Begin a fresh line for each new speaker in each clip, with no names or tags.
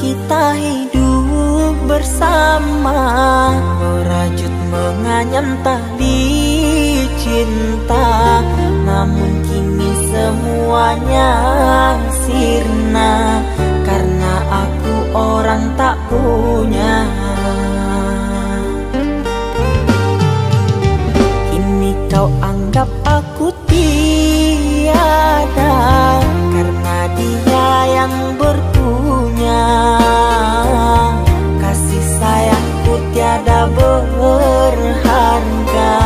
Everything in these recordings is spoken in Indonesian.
kita hidup bersama, merajut menganyam tali cinta. Namun kini semuanya sirna, karena aku orang tak punya. Kini kau anggap aku tiada, karena dia yang berpunya. Kasih sayangku tiada berharga,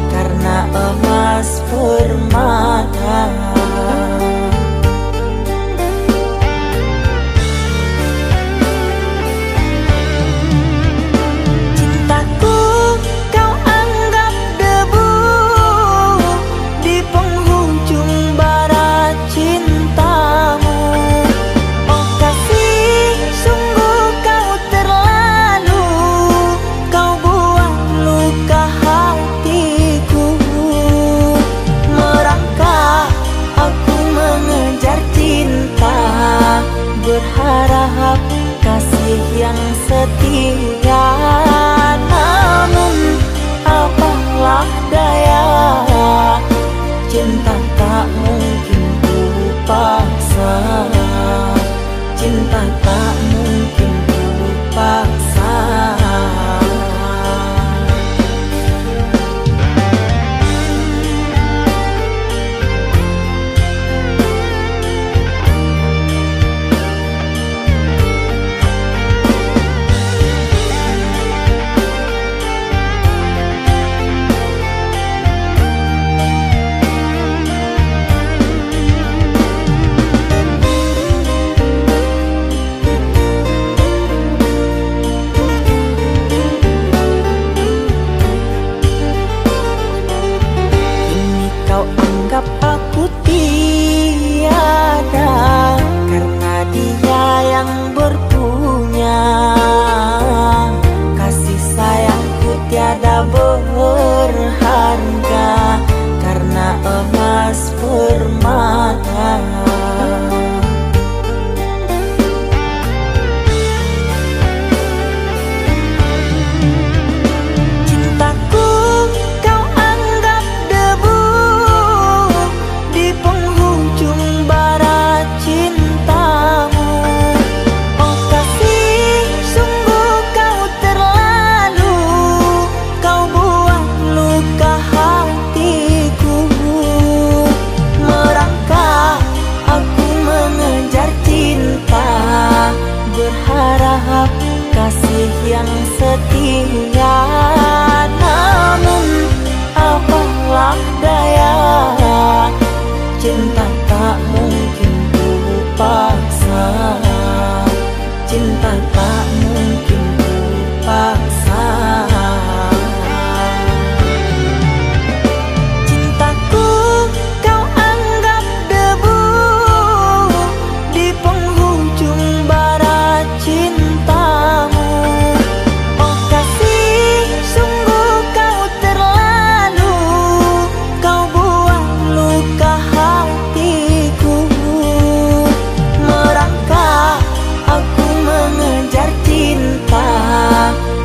karena emas permata. Berharap kasih yang setia, namun apalah daya, cinta tak mungkin ku paksa, cinta tak mungkin ku paksa. Aku tiada, karena dia yang berpunya. Kasih sayangku tiada berharga, karena emas permata. Berharap kasih yang setia, namun apalah daya, cinta tak mungkin ku paksa, cinta tak mungkin ku paksa.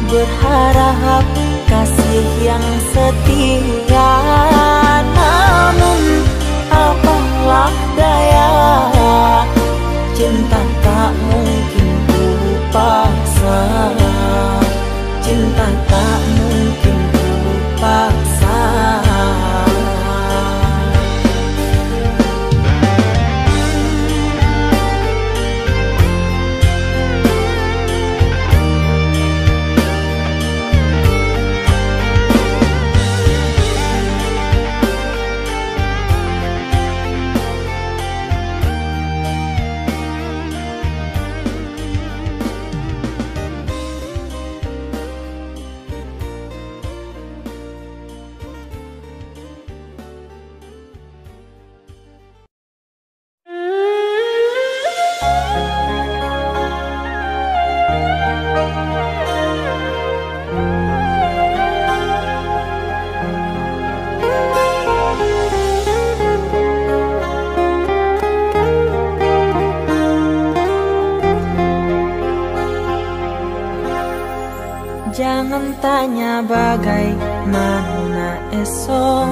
Berharap kasih yang setia, namun apalah daya, cinta tak mungkin ku paksa, cinta tak mungkin ku paksa. tanya bagaimana esok.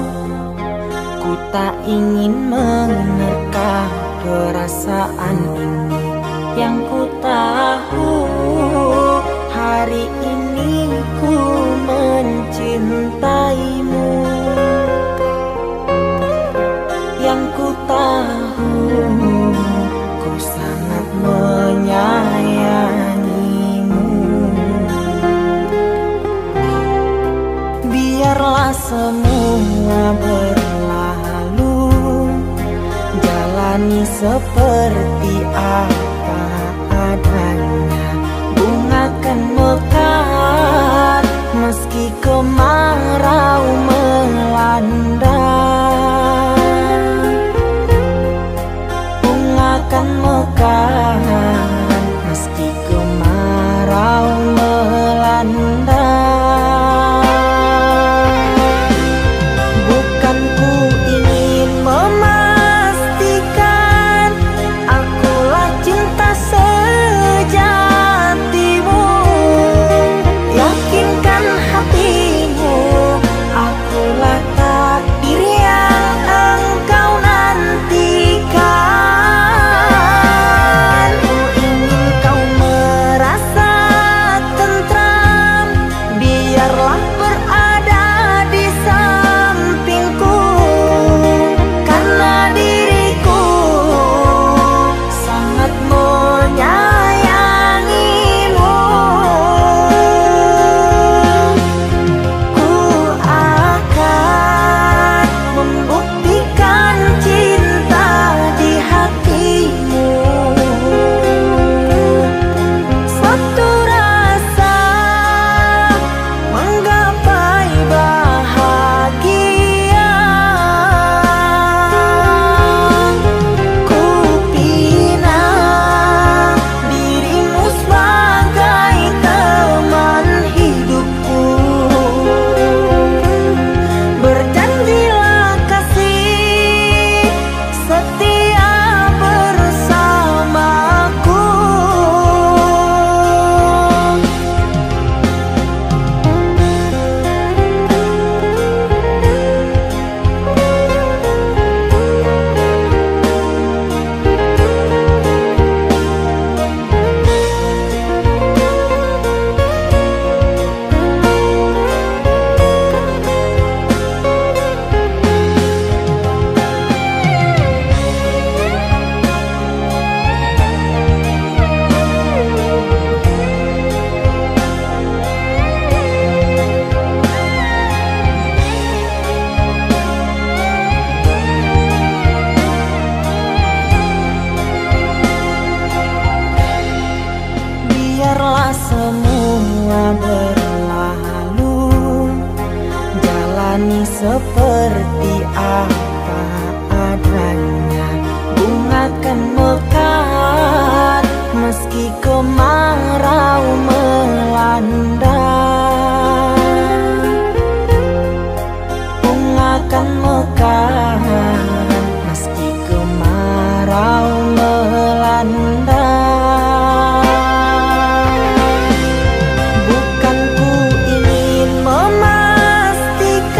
Ku tak ingin menerka perasaan ini. Yang ku tahu hari ini ku mencintaimu. Yang ku tahu ku sangat menyayangimu. Biarlah semua berlalu, jalani seperti apa adanya. Bunga kan mekar meski kemarau melanda. Bunga kan mekar meski kemarau melanda. Bukan ku ingin memastikan akulah cinta sejatimu. Yakinkan hatimu, akulah takdir yang engkau nantikan. Ku ingin kau merasa tentram, biarlah berada di sampingku. Karena diriku sangat menyayangimu. Ku akan membuktikan cinta di hatimu. Satu rasa menggapai bahagia. Ku pinang dirimu sebagai teman hidupku. Berjanjilah kasih setia bersamaku. Biarlah semua berlalu, jalani seperti apa adanya. Bunga kan mekar meski kemarau melanda. Bunga kan mekar meski kemarau melanda. Bukan ku ingin memastikan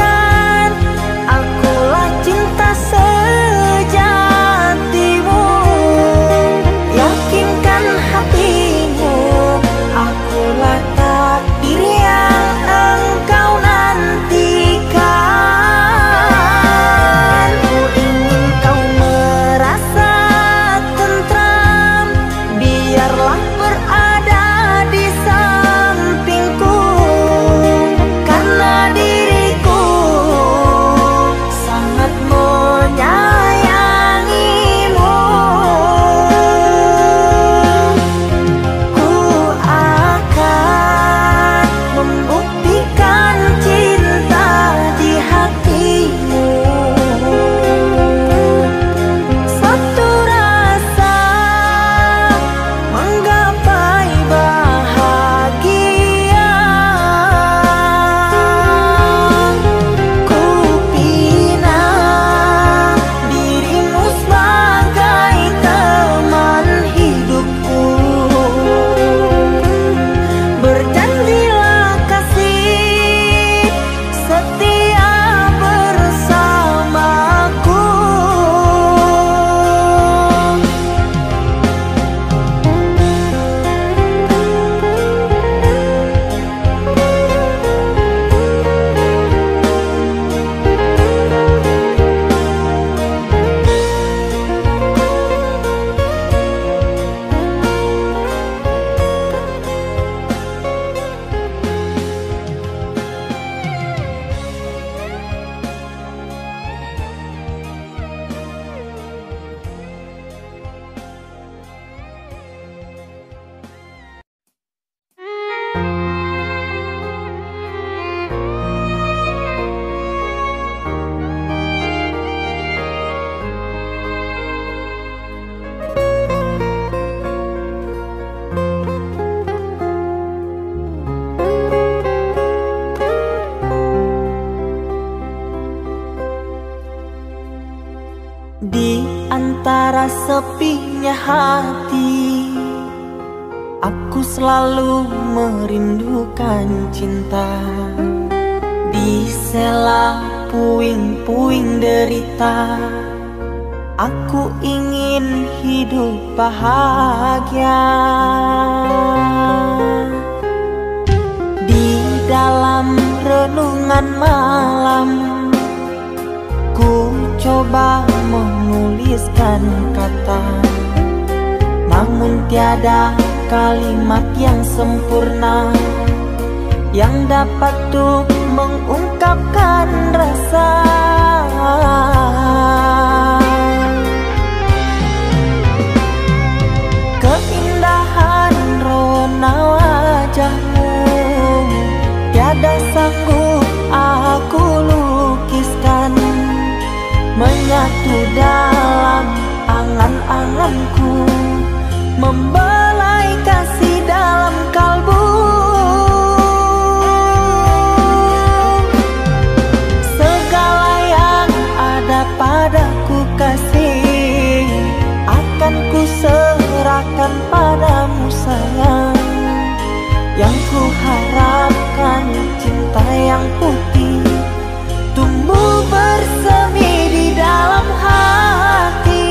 sepinya hati, aku selalu merindukan cinta. Di sela puing-puing derita, aku ingin hidup bahagia. Di dalam renungan malam, ku coba menuliskan kata, namun tiada kalimat yang sempurna yang dapat untuk mengungkapkan rasa. Keindahan rona wajahmu tiada sanggup aku lukiskan, menyatu dalam angan-anganku, membelai kasih dalam kalbu. Segala yang ada padaku kasih, akan ku serahkan padamu sayang. Yang ku harapkan cinta yang putih tumbuh bersemi di dalam hati.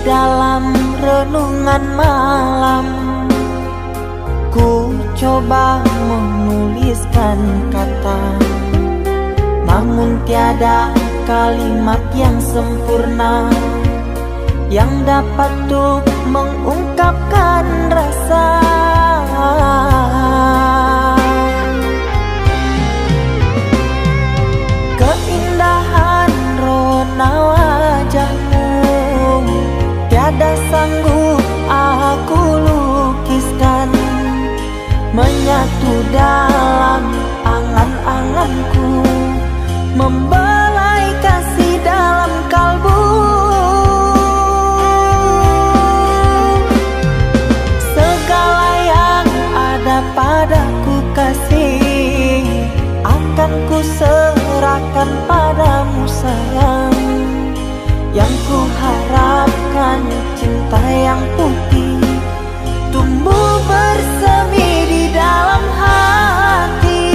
Dalam renungan malam, ku coba menuliskan kata, namun tiada kalimat yang sempurna yang dapat untuk mengungkapkan rasa. Keindahan rona wajahmu tiada sanggup aku lukiskan, menyatu dalam angan-anganku, membelai kasih dalam kalbu. Segala yang ada padaku kasih, akan ku serahkan padamu sayang. Yang ku harapkan cinta yang putih tumbuh bersemi di dalam hati.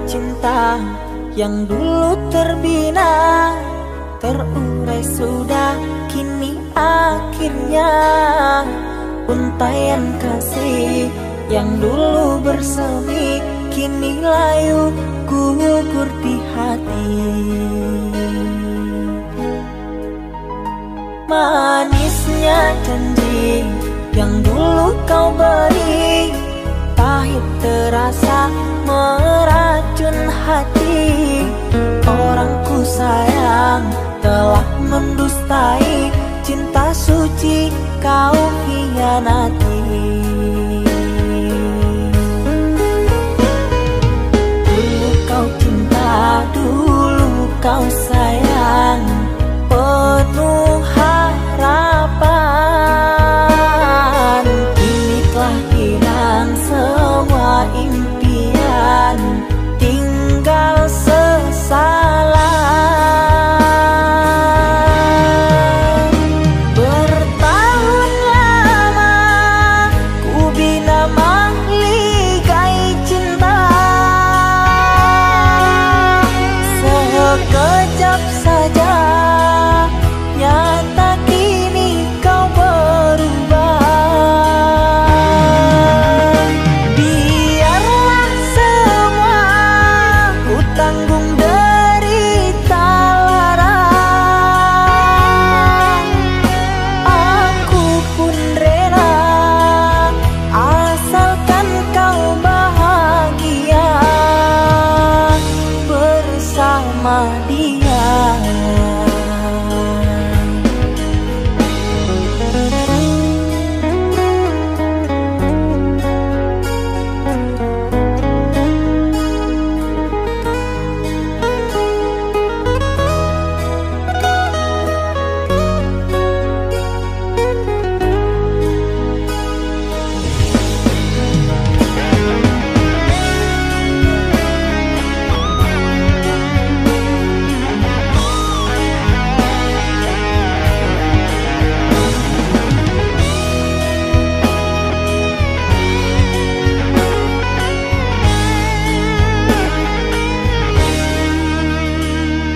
Cinta yang dulu terbina, terurai sudah kini akhirnya. Untaian kasih yang dulu bersemi, kini layu gugur di hati. Manisnya janji yang dulu kau beri, pahit terasa meracun hati. Orang ku sayang suci kau hianati. Dulu kau cinta, dulu kau sayang, penuh harapan. Kini telah hilang semua impian, tinggal sesalan. Bertahun lama ku bina mahligai cinta, sekejap saja nyata kini kau berubah. Biarlah semua ku tanggung derita lara, aku pun rela asalkan kau bahagia bersama dia.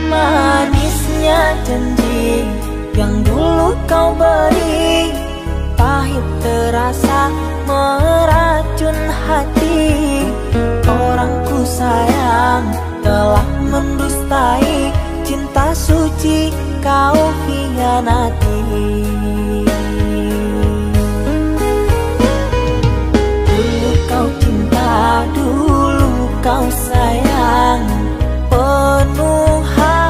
Manisnya janji yang dulu kau beri, pahit terasa meracun hati. Orang ku sayang telah mendustai, cinta suci kau hianati. Dulu kau cinta, dulu kau sayang, penuh harapan.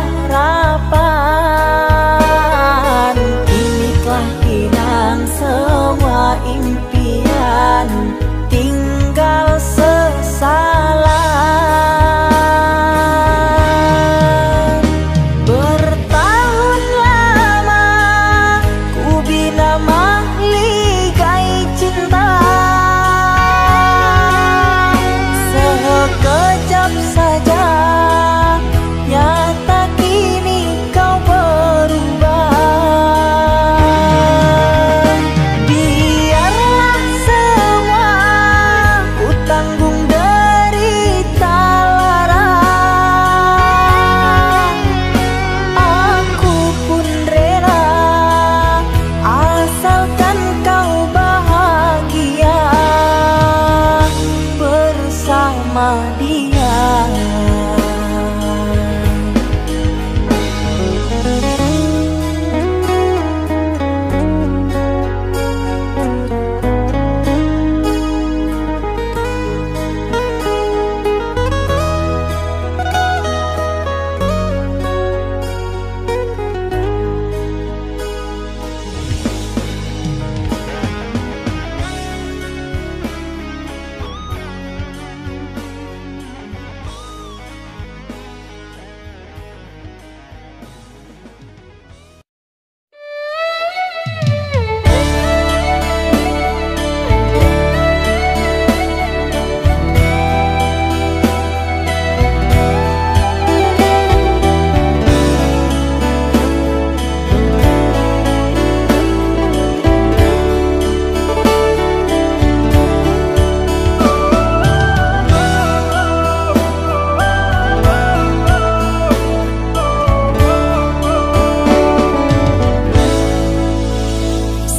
Kini telah hilang semua impian, tinggal sesalan. Bertahun lama ku bina mahligai cinta, sekejap saja nyata kini kau berubah. Biarlah semua ku tanggung derita lara, aku pun rela asalkan kau bahagia bersama dia.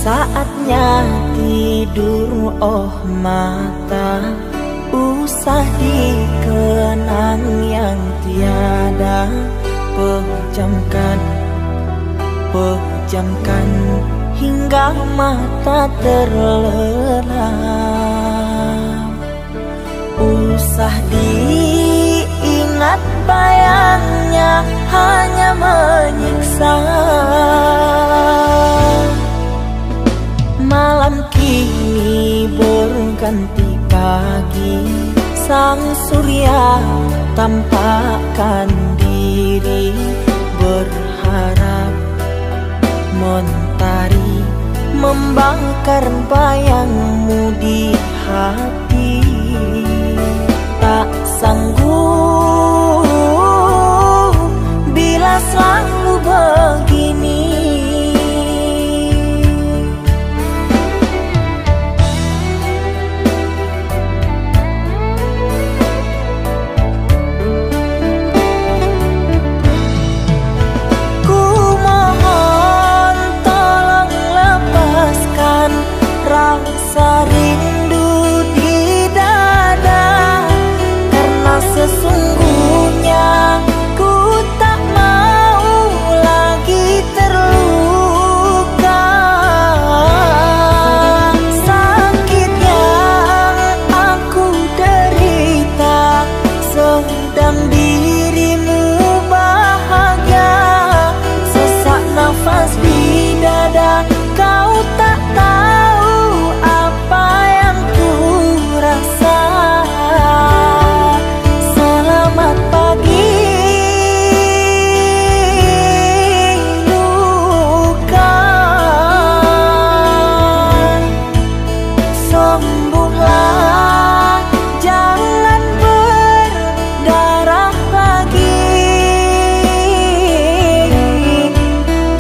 Saatnya tidur, oh mata, usah dikenang yang tiada. Pejamkan, pejamkan hingga mata terlelap. Usah diingat bayangnya hanya menyiksa. berganti pagi, sang surya tampakkan diri, berharap mentari membakar bayangmu di hati. Tak sanggup bila selalu begini. Ku mohon tolong lepaskan rasa rindu di dada, karena sesungguhnya ku tak mau lagi terluka. Sakit yang aku derita sedang dirimu bahagia. Sesak nafas di dada, kau tak tahu apa yang ku rasa. Selamat pagi luka, sembuhlah, jangan berdarah lagi.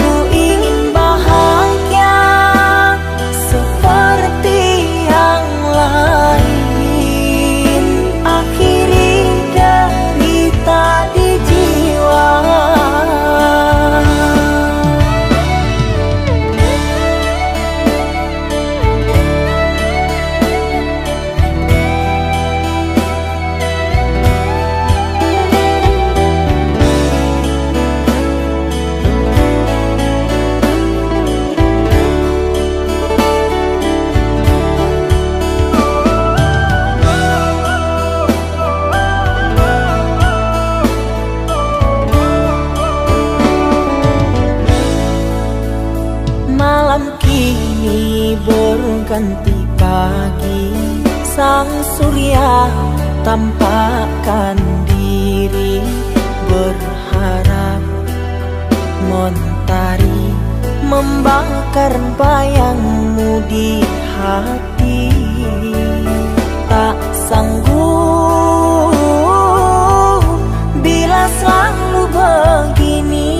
Ku ingin bahagia seperti yang lain, akhiri derita di jiwa. Malam kini berganti pagi, sang surya tampakkan diri, berharap mentari membakar bayangmu di hati. Tak sanggup bila selalu begini.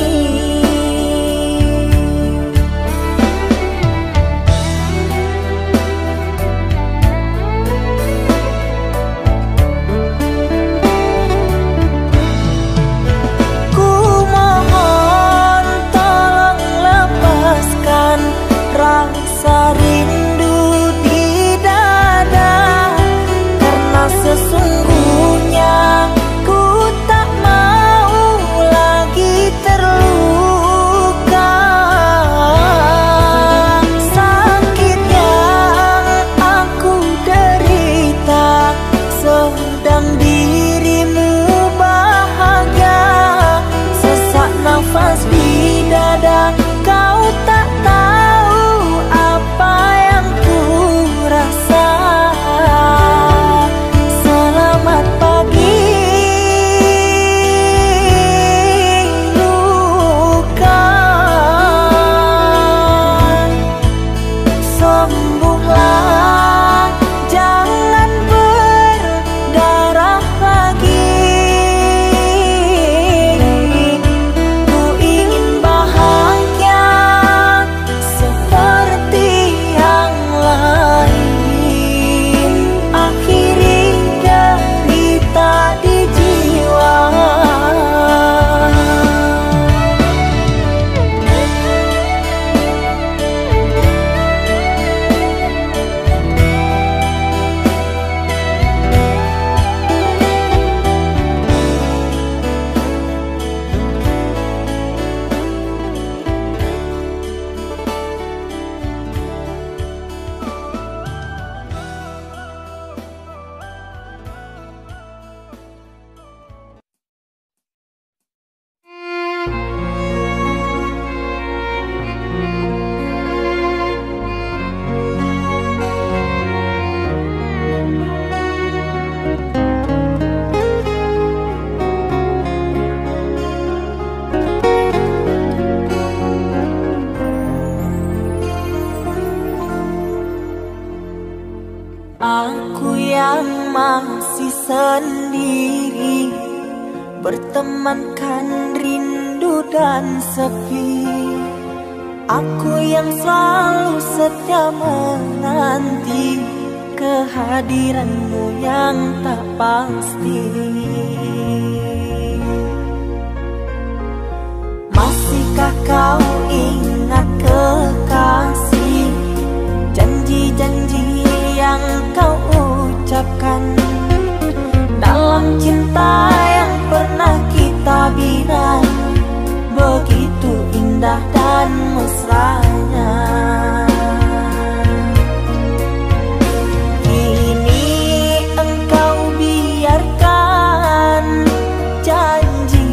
Ku mohon tolong lepaskan rasa rindu di dada, karena sesungguhnya ku tak mau lagi masih sendiri, bertemankan rindu dan sepi. Aku yang selalu setia menanti kehadiranmu yang tak pasti. Masihkah kau ingat kekasih, janji-janji yang kau ucapkan dalam cinta yang pernah kita bina, begitu indah dan mesranya. Kini engkau biarkan janji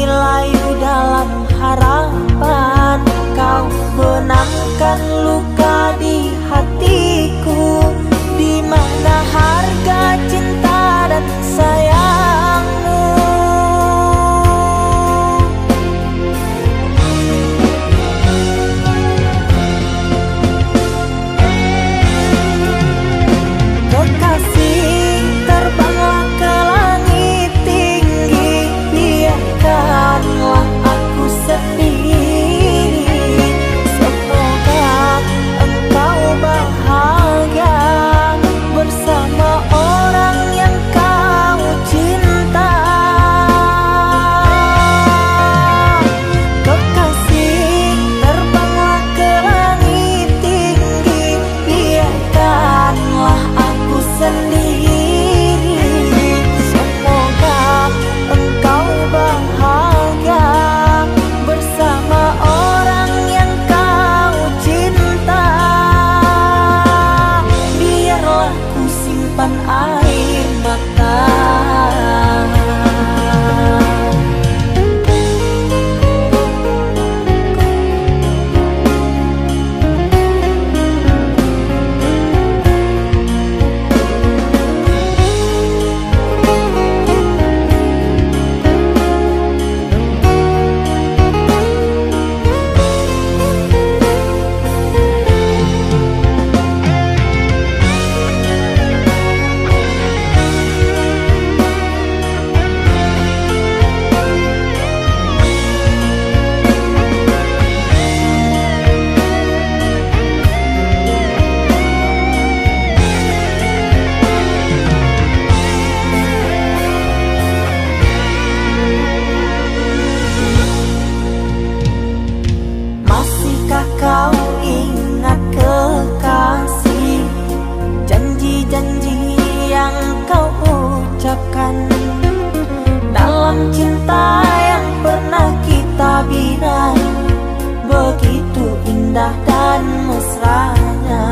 layu dalam harapan, kau benamkan luka di hatiku, di mana harga cinta dan sayangmu. Kekasih, terbanglah ke langit tinggi, biarkanlah aku sendiri. Semoga engkau bahagia bersama orang yang kau cinta. Kekasih, terbanglah ke langit tinggi, biarkanlah aku sendiri. Semoga engkau bahagia bersama orang yang kau cinta. Biarlah ku simpan air mata. Masihkah kau ingat kekasih, janji-janji yang kau ucapkan dalam cinta yang pernah kita bina, begitu indah dan mesranya.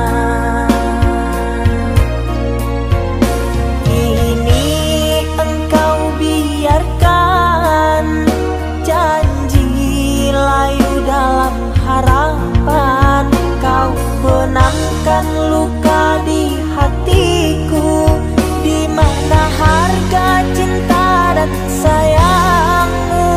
Kini engkau biarkan janji layu dalam harapan, kau benamkan luka di hatiku, di mana harga cinta dan sayangmu.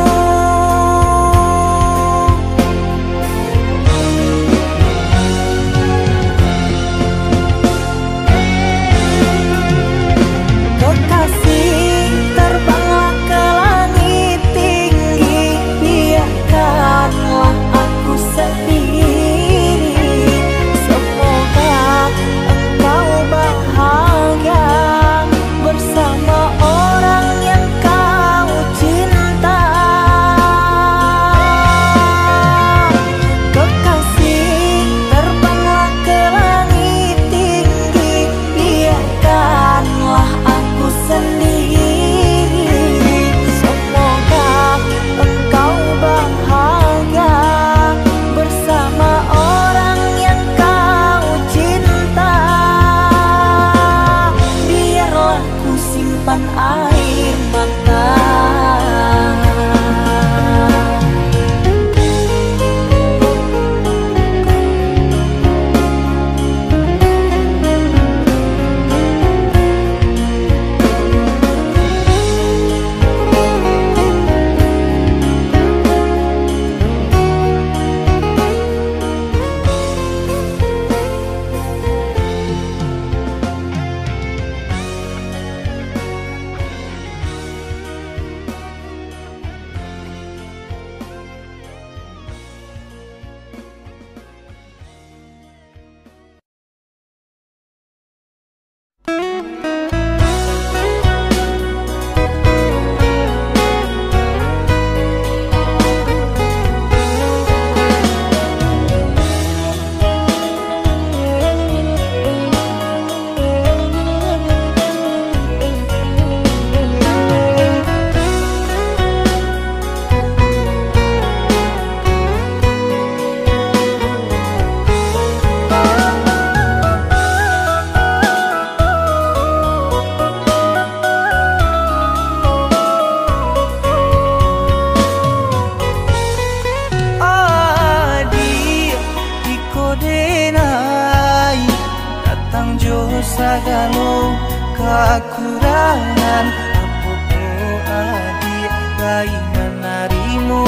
sagalo kekurangan apopo adik gainan narimu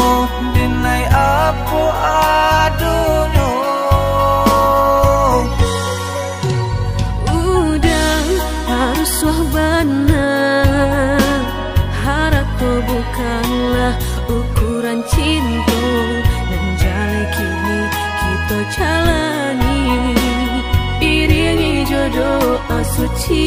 denai apo adonyo.
Udah harus wahbana, harapku bukanlah ukuran cinta, dan jalan kini kita jalani iringi jodoh suci.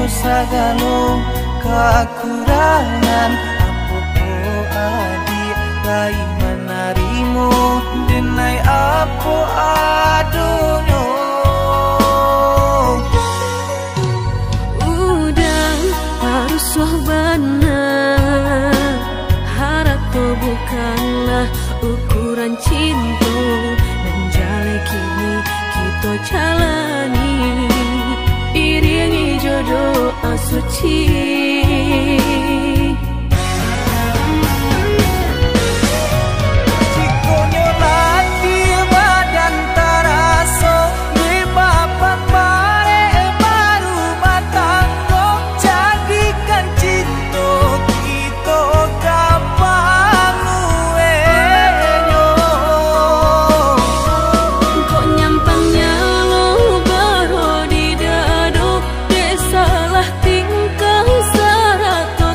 Sagalo kekurangan apopo adik gainan narimu denai apo adonyo.
Udah harus wahbana, harapku bukanlah ukuran cinta, dan jalan kini kita jalani iringi jodoh suci.
Tingkah sarato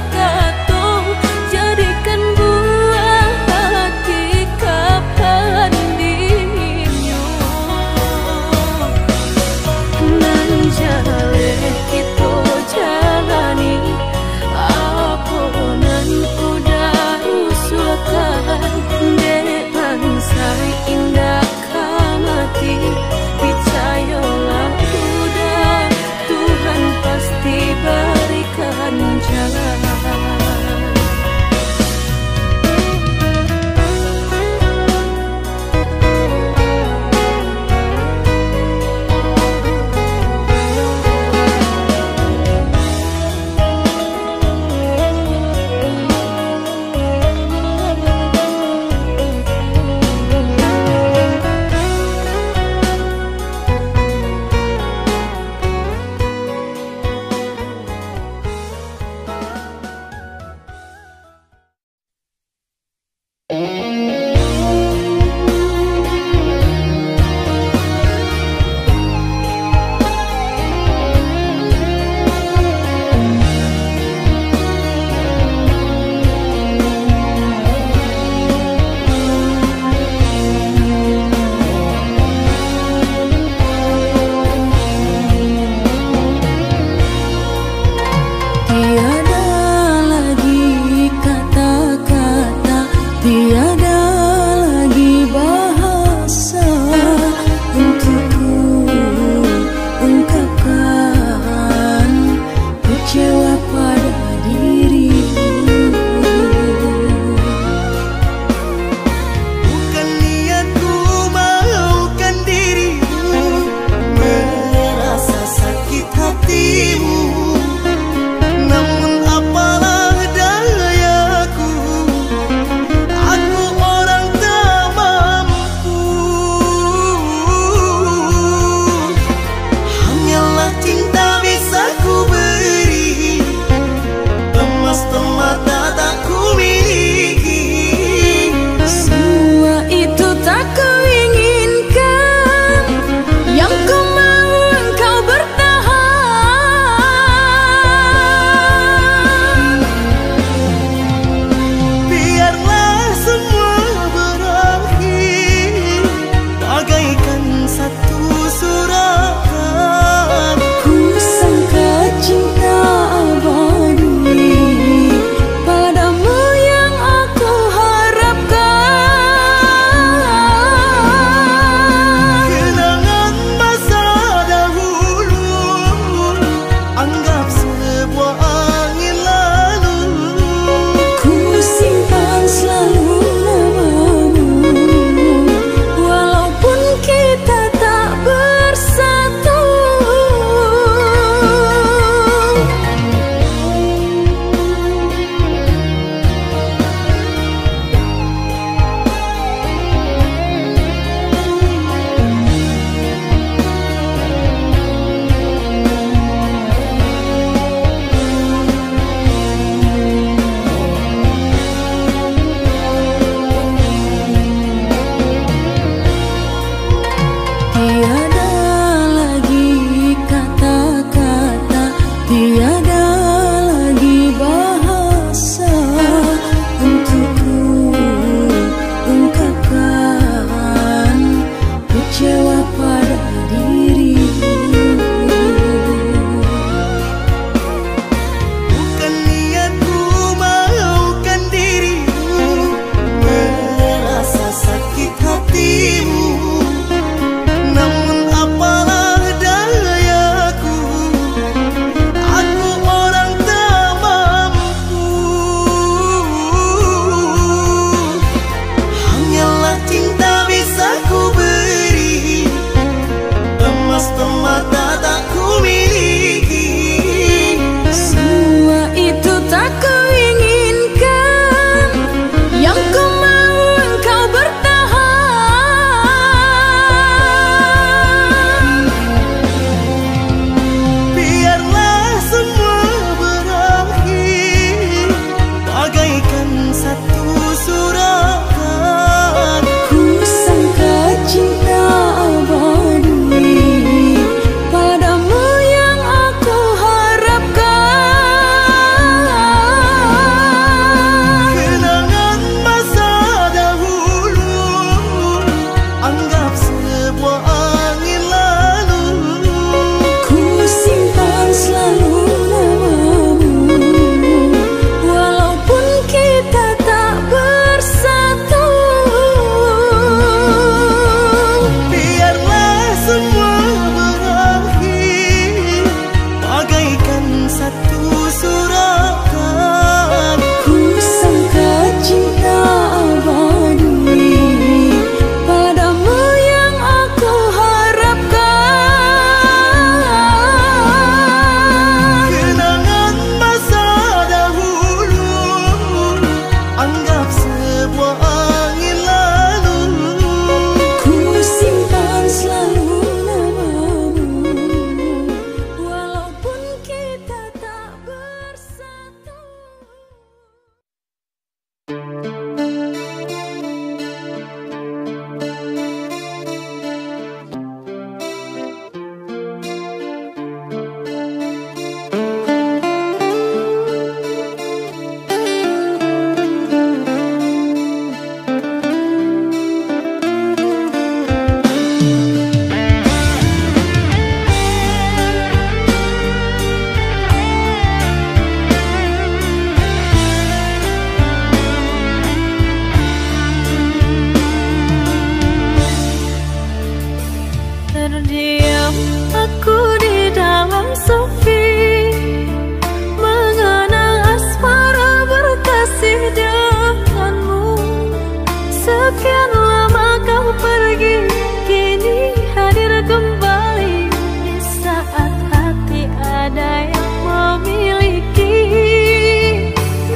Sekian lama kau pergi, kini hadir kembali di saat hati ada yang memiliki.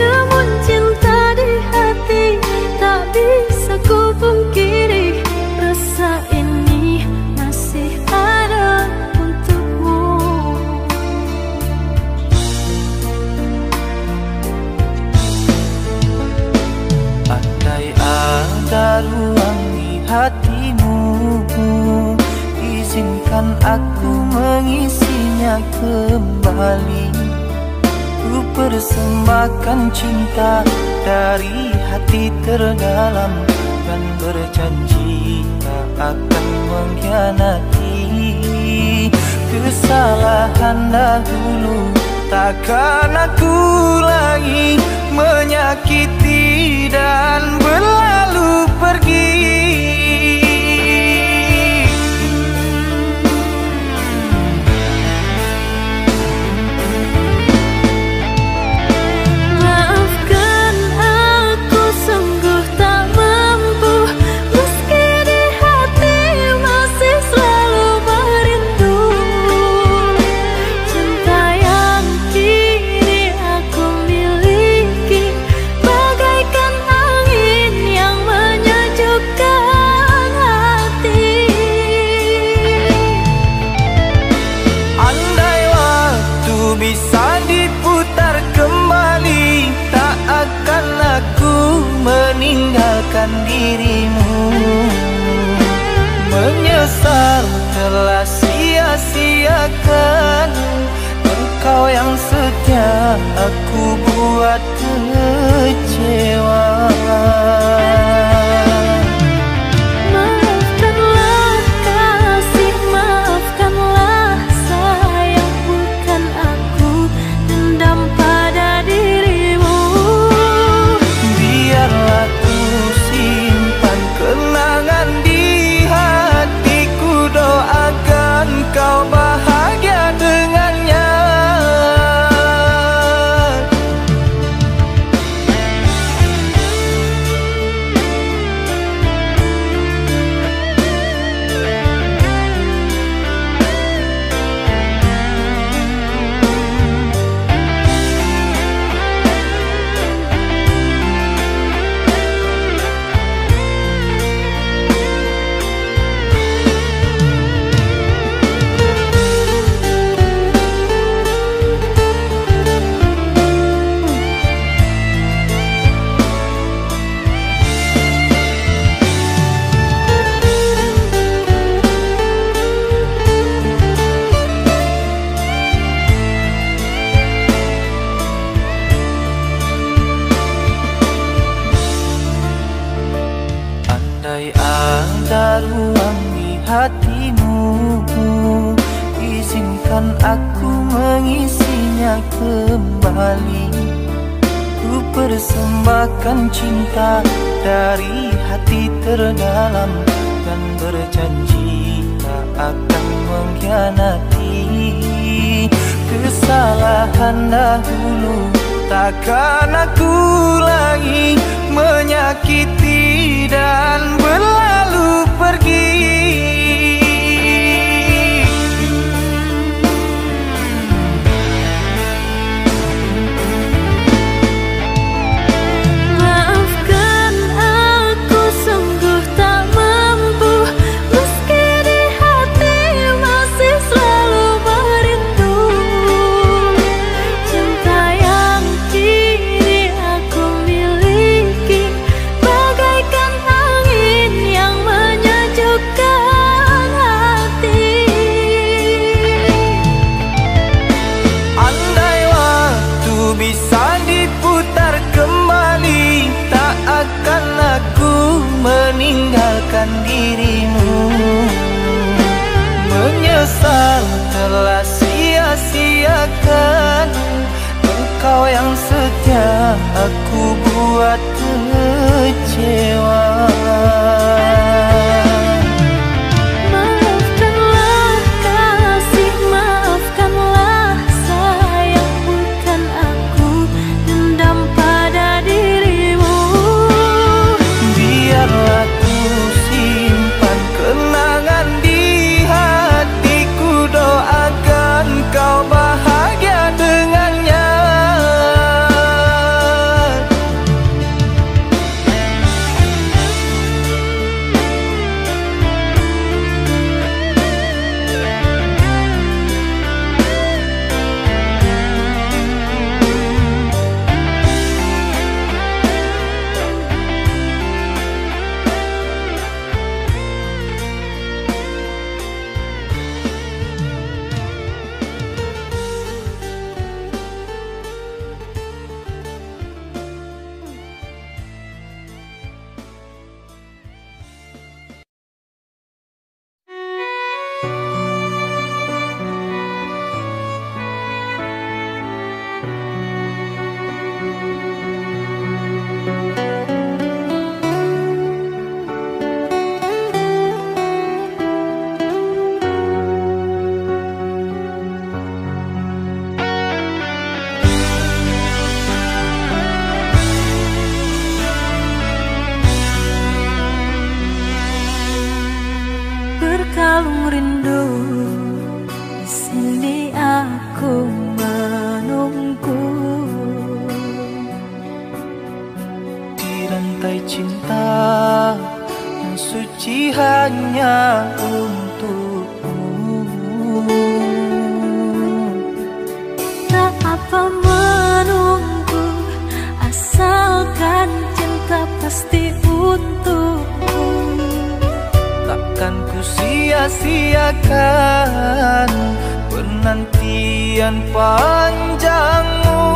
Namun cinta di hati tak bisa ku pungkiri, rasa ini masih ada untukmu.
Andai ada ruang di hatimu, izinkan aku mengisinya kembali. Ku persembahkan cinta dari hati terdalam, dan berjanji tak akan mengkhianati. Kesalahan dahulu takkan aku lagi menyakiti dan berlalu pergi.
Maafkan aku sungguh tak mampu, meski di hati masih selalu merindu. Cinta yang kini aku miliki bagaikan angin yang menyejukkan hati.
Andai waktu bisa diputar kembali, tak akan aku meninggalkan dirimu. Menyesal telah sia-siakan engkau yang setia, aku buat kecewa.
Maafkanlah kasih, maafkanlah sayang, bukan aku dendam pada dirimu.
Biarlah ku simpan kenangan di hatiku, doakan kau bahagia dengannya. Andai ada ruang di hatimu, izinkan aku mengisinya kembali. Ku persembahkan cinta dari hati terdalam, dan berjanji tak akan mengkhianati. Kesalahan dahulu takkan aku lagi menyakiti dan berlalu pergi.
Maafkan aku sungguh tak mampu, meski di hati masih selalu merindu. Cinta yang kini aku miliki bagaikan angin yang menyejukkan hati.
Andai waktu bisa diputar kembali, tak akan aku meninggalkan dirimu. Menyesal telah sia-siakan engkau yang setia, aku buat kecewa.
Maafkanlah kasih, maafkanlah sayang, bukan aku dendam pada dirimu.
Biarlah yang suci hanya untukmu.
Tak apa menunggu, asalkan cinta pasti untukku.
Takkan ku sia-siakan penantian panjangmu.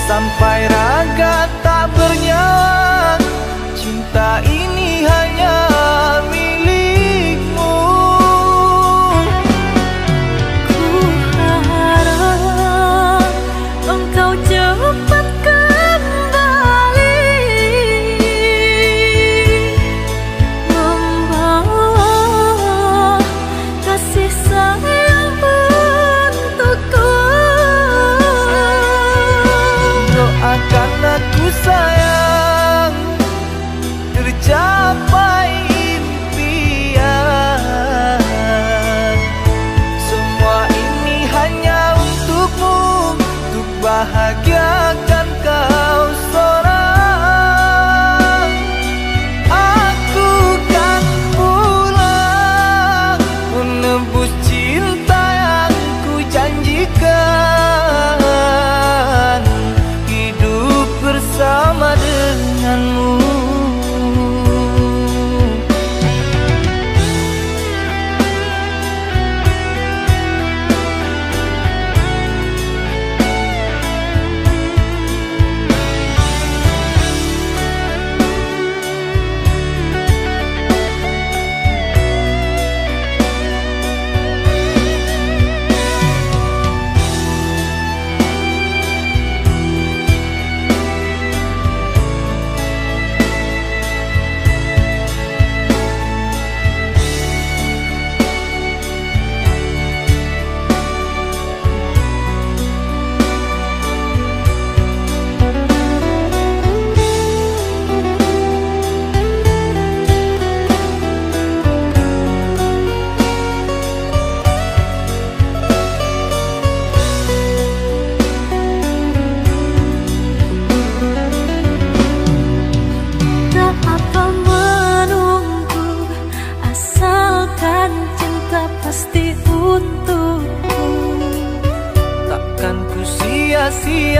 Sampai raga tak bernyawa, cinta ini hanya milikmu.
Ku harap engkau cepat kembali, membawa kasih sayang untukku.
Doakan aku sayang, tercapai impian. Semua ini hanya untukmu, untuk bahagiakan kau seorang. Aku kan pulang menebus cinta yang ku janjikan, bersama denganmu.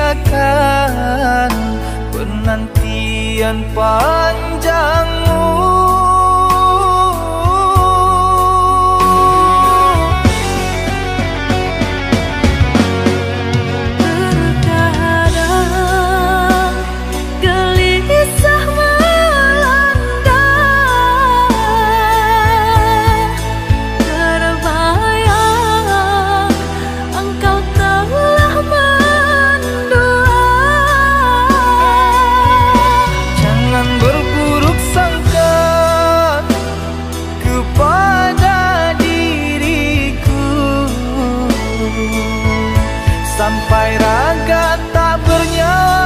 Sia-siakan penantian panjangmu.
Terkadang gelisah melanda, terbayang engkau telah
berburuk sangka kepada diriku, sampai raga tak bernyawa,